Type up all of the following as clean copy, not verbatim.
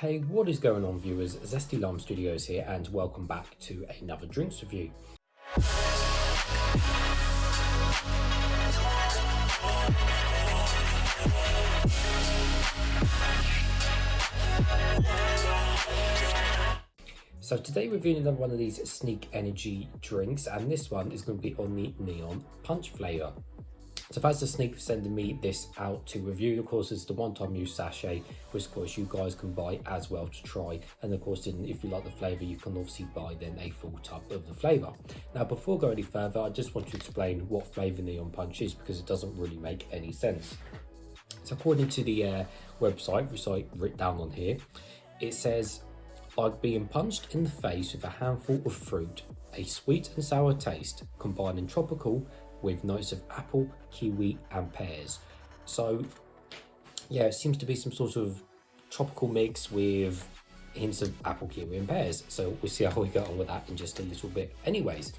Hey, what is going on, viewers? Zesty Lime Studios here, and welcome back to another drinks review. So today we're reviewing another one of these Sneak Energy drinks, and this one is going to be on the Neon Punch flavour. So thanks to Sneak for sending me this out to review. Of course, it's the one-time use sachet, which of course you guys can buy as well to try. And of course, if you like the flavour, you can obviously buy then a full tub of the flavour. Now, before going any further, I just want to explain what flavour Neon Punch is, because it doesn't really make any sense. So according to the website, which I written down on here, it says, like being punched in the face with a handful of fruit, a sweet and sour taste, combining tropical with notes of apple, kiwi and pears. So yeah, it seems to be some sort of tropical mix with hints of apple, kiwi and pears. So we'll see how we go on with that in just a little bit. Anyways,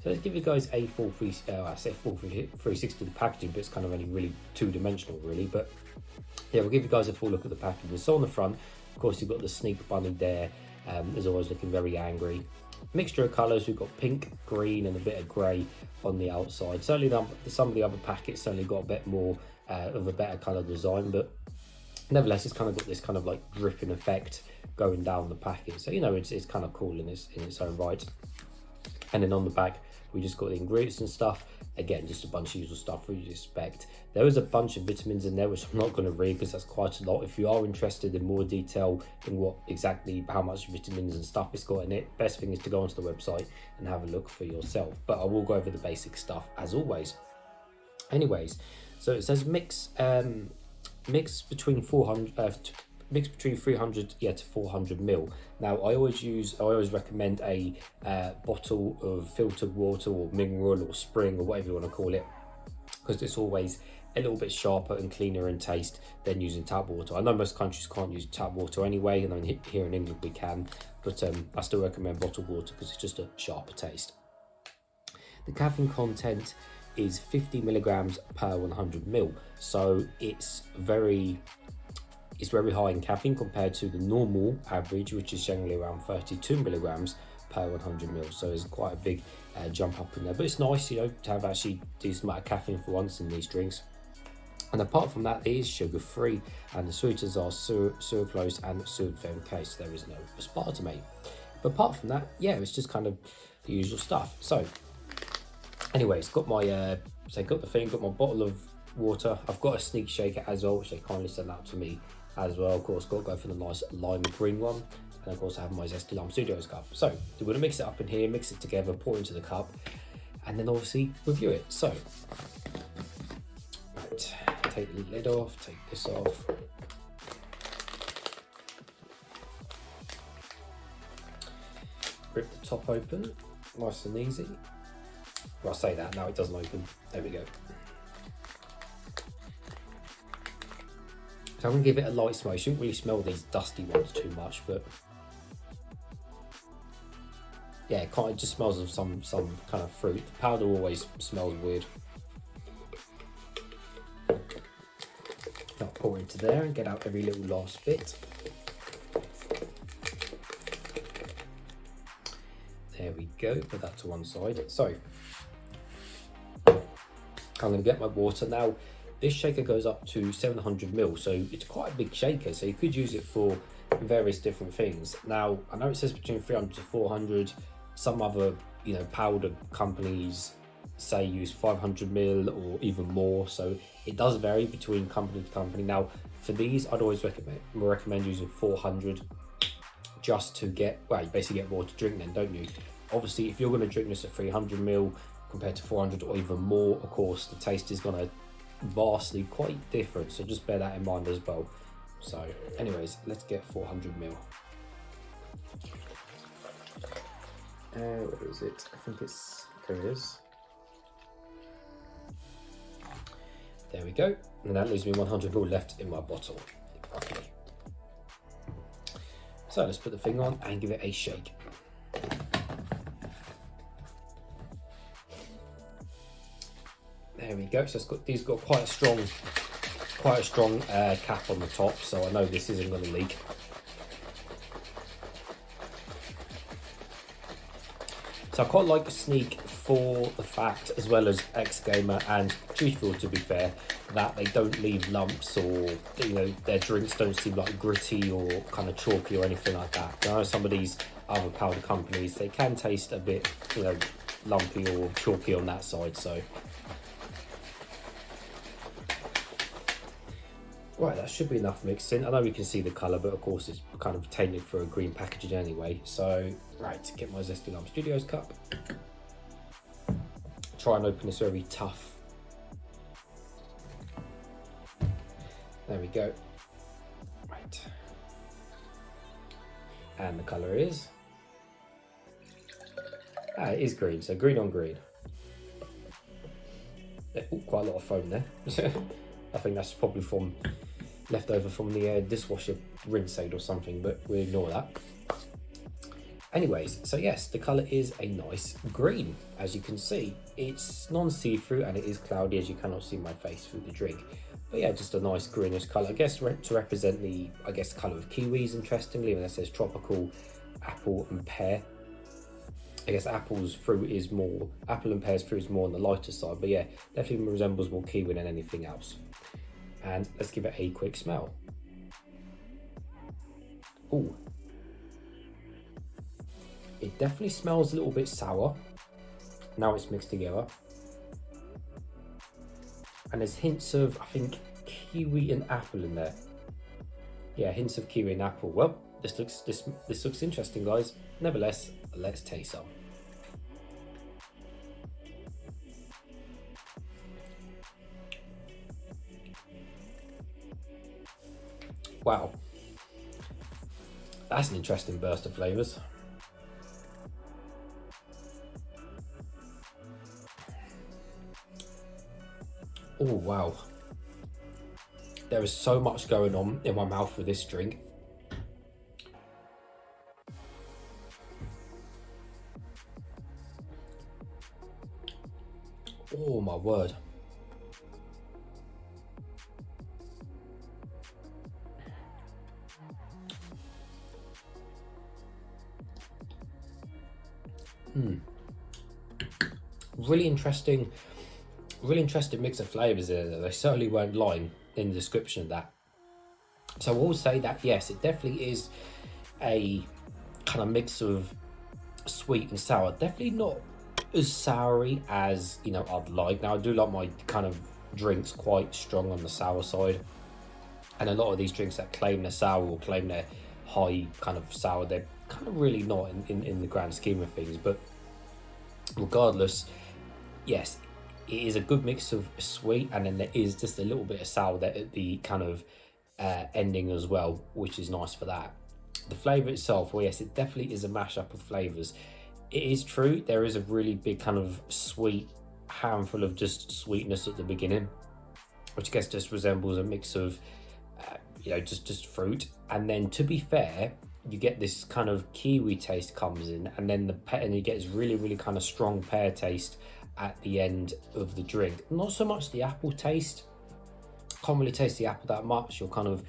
so let's give you guys a full 360 the packaging, but it's kind of only really two-dimensional really. But yeah, we'll give you guys a full look at the packaging. So on the front, of course, you've got the Sneak bunny there, as always, looking very angry. Mixture of colours, we've got pink, green and a bit of grey on the outside. Certainly some of the other packets certainly got a bit more of a better colour design, but nevertheless it's kind of got this kind of like dripping effect going down the packet. So, you know, it's kind of cool in its own right. And then on the back, we just got the ingredients and stuff. Again, just a bunch of usual stuff you'd expect. There is a bunch of vitamins in there, which I'm not going to read because that's quite a lot. If you are interested in more detail in how much vitamins and stuff it's got in it, best thing is to go onto the website and have a look for yourself. But I will go over the basic stuff as always. Anyways, so it says mix between 300 to 400 ml. Now I always recommend a bottle of filtered water or mineral or spring or whatever you want to call it, because it's always a little bit sharper and cleaner in taste than using tap water. I know most countries can't use tap water anyway, and then here in England we can, but I still recommend bottled water because it's just a sharper taste. The caffeine content is 50 milligrams per 100 ml, so it's very high in caffeine compared to the normal average, which is generally around 32 milligrams per 100 ml. So it's quite a big jump up in there, but it's nice, you know, to have actually decent amount of caffeine for once in these drinks. And apart from that, it is sugar free, and the sweeteners are sucralose and sulfate case. There is no aspartame. But apart from that, yeah, it's just kind of the usual stuff. So anyways, got my got my bottle of water. I've got a Sneak shaker as well, which they kindly sent out to me as well. Of course, got to go for the nice lime green one, and of course I have my Zesty Lime Studios cup. So we're going to mix it up in here, mix it together, pour it into the cup, and then obviously review it. So right, take the lid off, take this off. Rip the top open, nice and easy. Well, I say that, now it doesn't open. There we go. So I'm going to give it a light smell. You shouldn't really smell these dusty ones too much, but yeah, it just smells of some kind of fruit. The powder always smells weird. Now pour into there and get out every little last bit. There we go, put that to one side. So I'm going to get my water now. This shaker goes up to 700 ml, so it's quite a big shaker, so you could use it for various different things. Now, I know it says between 300 to 400. Some other, you know, powder companies say use 500 ml or even more, so it does vary between company to company. Now, for these, I'd always recommend using 400 just to get, well, you basically get more to drink then, don't you? Obviously, if you're going to drink this at 300 ml compared to 400 or even more, of course, the taste is going to vastly quite different, so just bear that in mind as well. So anyways, let's get 400 ml. Where is it? I think there it is. There we go, and that leaves me 100 ml left in my bottle, roughly. So let's put the thing on and give it a shake. There we go. So these got quite a strong cap on the top, so I know this isn't going to leak. So I quite like Sneak for the fact, as well as X Gamer and Juicefuel, to be fair, that they don't leave lumps, or their drinks don't seem like gritty or kind of chalky or anything like that. I know some of these other powder companies, they can taste a bit lumpy or chalky on that side. So right, that should be enough mixing. I know we can see the colour, but of course it's kind of tainted for a green packaging anyway. So, right, get my Zesty Lime Studios cup. Try and open this very tough. There we go. Right. And the colour is? It is green, so green on green. Ooh, quite a lot of foam there. I think that's probably left over from the dishwasher rinse aid or something, but we ignore that. Anyways, so yes, the colour is a nice green. As you can see, it's non-see-through and it is cloudy, as you cannot see my face through the drink. But yeah, just a nice greenish colour. I guess to represent the, colour of kiwis, interestingly, when it says tropical, apple and pear. I guess apple and pear's fruit is more on the lighter side, but yeah, definitely resembles more kiwi than anything else. And let's give it a quick smell. Ooh. It definitely smells a little bit sour. Now it's mixed together. And there's hints of, I think, kiwi and apple in there. Yeah, hints of kiwi and apple. Well, this looks interesting, guys. Nevertheless, let's taste some. Wow, that's an interesting burst of flavours. Oh wow, there is so much going on in my mouth with this drink. Oh my word. Really interesting mix of flavours there. They certainly weren't lying in the description of that. So I will say that yes, it definitely is a kind of mix of sweet and sour. Definitely not as soury as I'd like. Now I do like my kind of drinks quite strong on the sour side, and a lot of these drinks that claim they're sour or claim they're high kind of sour, they're kind of really not in the grand scheme of things. But regardless, yes, it is a good mix of sweet, and then there is just a little bit of sour there at the kind of ending as well, which is nice for that. The flavour itself, well, yes, it definitely is a mashup of flavours. It is true, there is a really big kind of sweet handful of just sweetness at the beginning, which I guess just resembles a mix of, just fruit. And then, to be fair, you get this kind of kiwi taste comes in, and then and you get this really kind of strong pear taste at the end of the drink. Not so much the apple taste. Can't really taste the apple that much. You're kind of,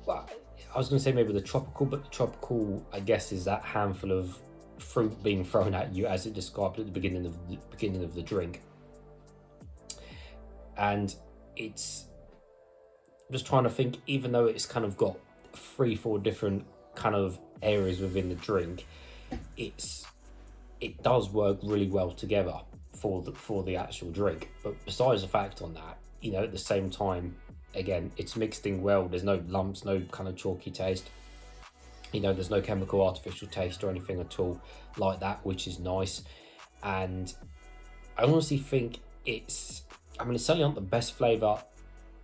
well, I was going to say maybe the tropical, but the tropical, I guess, is that handful of fruit being thrown at you as it described at the beginning of the drink. And it's just trying to think, even though it's kind of got 3-4 different kind of areas within the drink, it does work really well together for the actual drink. But besides the fact on that, at the same time, again, it's mixed in well. There's no lumps, no kind of chalky taste. There's no chemical artificial taste or anything at all like that, which is nice. And I honestly think it's certainly not the best flavour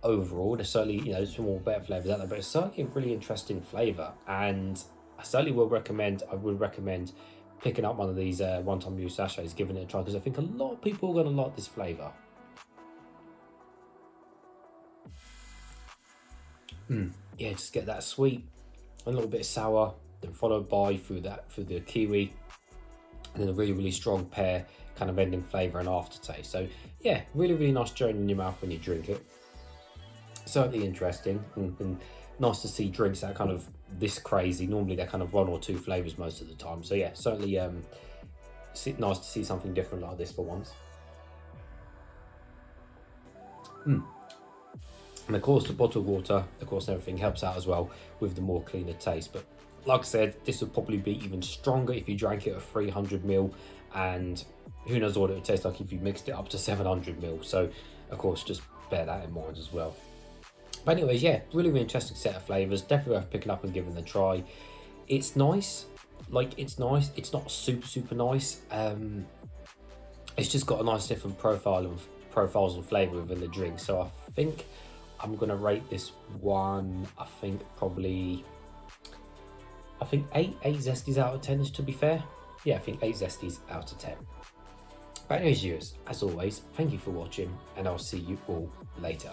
overall. There's certainly, there's some more better flavours out there, but it's certainly a really interesting flavour. And I certainly would recommend picking up one of these one-time use sachets, giving it a try, because I think a lot of people are going to like this flavour. Yeah, just get that sweet, a little bit sour, then followed by through the kiwi, and then a really strong pear kind of ending flavour and aftertaste. So yeah, really nice journey in your mouth when you drink it. Certainly interesting, and nice to see drinks that are kind of this crazy. Normally they're kind of 1 or 2 flavours most of the time. So yeah, certainly nice to see something different like this for once. And of course the bottled water, of course, and everything helps out as well with the more cleaner taste. But like I said, this would probably be even stronger if you drank it at 300ml, and who knows what it would taste like if you mixed it up to 700ml. So of course, just bear that in mind as well. But anyways, yeah, really interesting set of flavors. Definitely worth picking up and giving it a try. It's nice, it's nice. It's not super nice. It's just got a nice different profiles and flavor within the drink. So I think I'm gonna rate this one. I think eight zesties out of 10 is, to be fair. Yeah, I think 8 zesties out of 10. But anyways, viewers, as always, thank you for watching, and I'll see you all later.